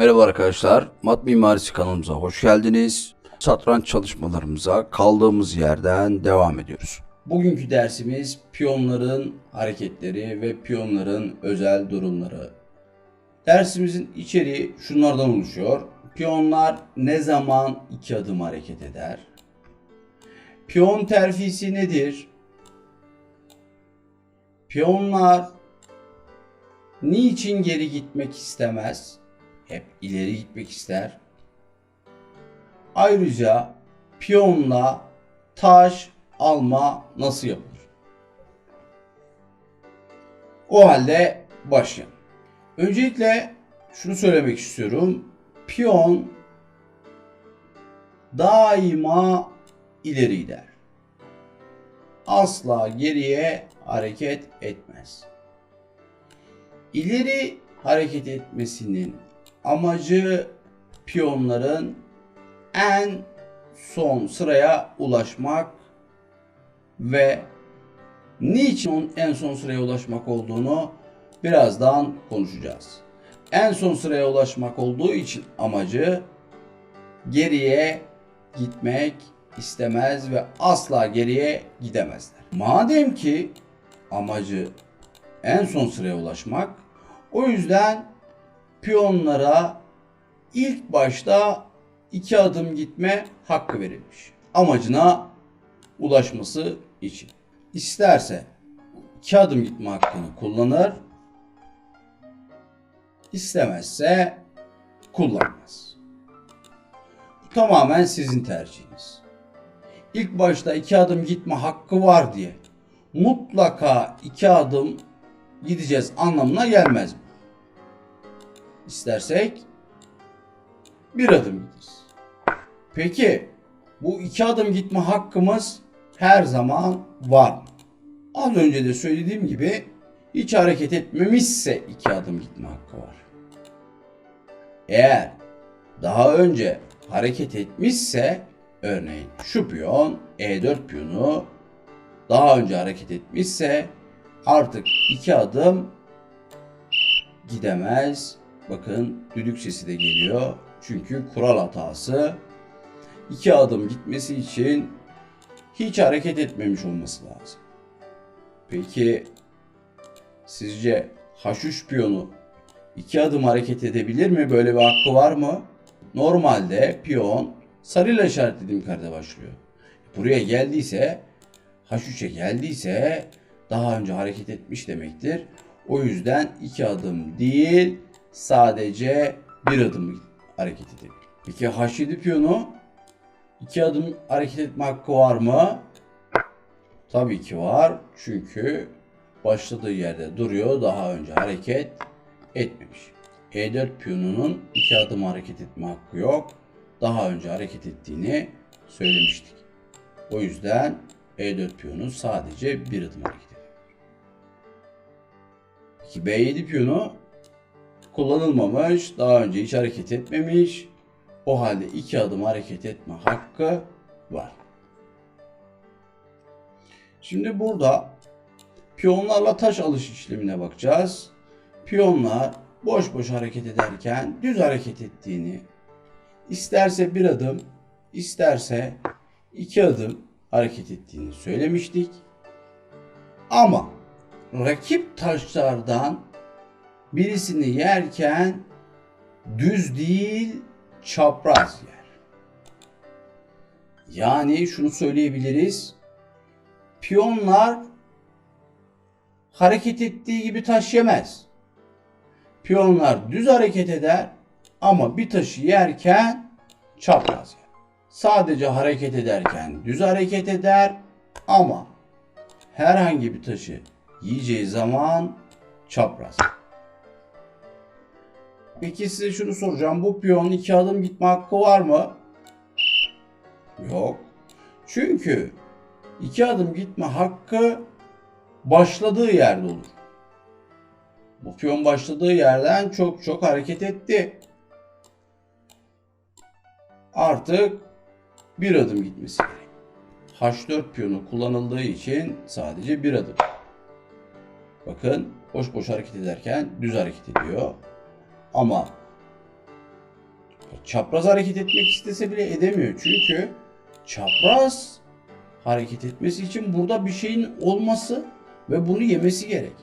Merhaba arkadaşlar, Mat Mimarisi kanalımıza hoş geldiniz. Satranç çalışmalarımıza kaldığımız yerden devam ediyoruz. Bugünkü dersimiz piyonların hareketleri ve piyonların özel durumları. Dersimizin içeriği şunlardan oluşuyor. Piyonlar ne zaman iki adım hareket eder? Piyon terfisi nedir? Piyonlar niçin geri gitmek istemez? Hep ileri gitmek ister. Ayrıca piyonla taş alma nasıl yapılır? O halde başlayalım. Öncelikle şunu söylemek istiyorum. Piyon daima ileri gider. Asla geriye hareket etmez. İleri hareket etmesinin amacı piyonların en son sıraya ulaşmak ve niçin en son sıraya ulaşmak olduğunu birazdan konuşacağız. En son sıraya ulaşmak olduğu için amacı geriye gitmek istemez ve asla geriye gidemezler. Madem ki amacı en son sıraya ulaşmak, o yüzden piyonlara ilk başta 2 adım gitme hakkı verilmiş. Amacına ulaşması için. İsterse 2 adım gitme hakkını kullanır, istemezse kullanmaz. Bu tamamen sizin tercihiniz. İlk başta 2 adım gitme hakkı var diye mutlaka 2 adım gideceğiz anlamına gelmez mi? İstersek 1 adım gideriz. Peki bu 2 adım gitme hakkımız her zaman var mı? Az önce de söylediğim gibi hiç hareket etmemişse 2 adım gitme hakkı var. Eğer daha önce hareket etmişse, örneğin şu piyon E4 piyonu daha önce hareket etmişse artık 2 adım gidemez. Bakın düdük sesi de geliyor. Çünkü kural hatası. 2 adım gitmesi için hiç hareket etmemiş olması lazım. Peki sizce H3 piyonu 2 adım hareket edebilir mi? Böyle bir hakkı var mı? Normalde piyon sarıyla işaretlediğim karede başlıyor. Buraya geldiyse, H3'e geldiyse daha önce hareket etmiş demektir. O yüzden 2 adım değil, sadece 1 adım hareket edebilir. Peki H7 piyonu 2 adım hareket etme hakkı var mı? Tabii ki var. Çünkü başladığı yerde duruyor. Daha önce hareket etmemiş. E4 piyonunun 2 adım hareket etme hakkı yok. Daha önce hareket ettiğini söylemiştik. O yüzden E4 piyonu sadece 1 adım hareket ediyor. Peki B7 piyonu kullanılmamış. Daha önce hiç hareket etmemiş. O halde 2 adım hareket etme hakkı var. Şimdi burada piyonlarla taş alış işlemine bakacağız. Piyonlar boş boş hareket ederken düz hareket ettiğini, isterse 1 adım, isterse 2 adım hareket ettiğini söylemiştik. Ama rakip taşlardan birisini yerken düz değil, çapraz yer. Yani şunu söyleyebiliriz. Piyonlar hareket ettiği gibi taş yemez. Piyonlar düz hareket eder ama bir taşı yerken çapraz yer. Sadece hareket ederken düz hareket eder ama herhangi bir taşı yiyeceği zaman çapraz yer. Peki size şunu soracağım. Bu piyon 2 adım gitme hakkı var mı? Yok. Çünkü 2 adım gitme hakkı başladığı yerde olur. Bu piyon başladığı yerden çok hareket etti. Artık 1 adım gitmesi gerek. H4 piyonu kullanıldığı için sadece 1 adım. Bakın boş boş hareket ederken düz hareket ediyor. Ama Çapraz hareket etmek istese bile edemiyor. Çünkü çapraz hareket etmesi için burada bir şeyin olması ve bunu yemesi gerek.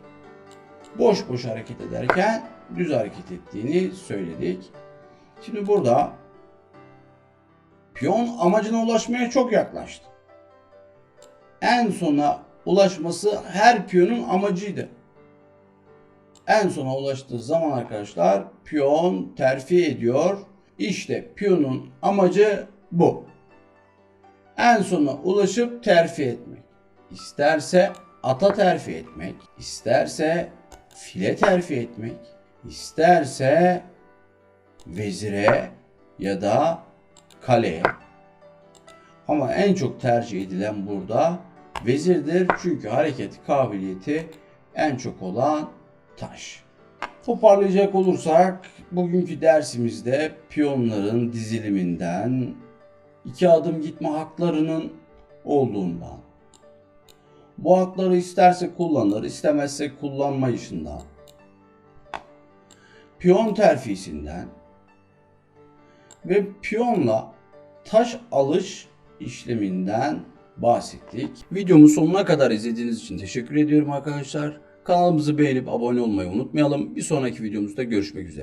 Boş boş hareket ederken düz hareket ettiğini söyledik. Şimdi burada piyon amacına ulaşmaya çok yaklaştı. En sona ulaşması her piyonun amacıydı. En sona ulaştığı zaman arkadaşlar piyon terfi ediyor. İşte piyonun amacı bu. En sona ulaşıp terfi etmek. İsterse ata terfi etmek, isterse file terfi etmek, isterse vezire ya da kaleye. Ama en çok tercih edilen burada vezirdir. Çünkü hareket kabiliyeti en çok olan taş. Toparlayacak olursak bugünkü dersimizde piyonların diziliminden, 2 adım gitme haklarının olduğundan, bu hakları isterse kullanır, istemezse kullanmayışından, piyon terfisinden ve piyonla taş alış işleminden bahsettik. Videomu sonuna kadar izlediğiniz için teşekkür ediyorum arkadaşlar. Kanalımızı beğenip abone olmayı unutmayalım. Bir sonraki videomuzda görüşmek üzere.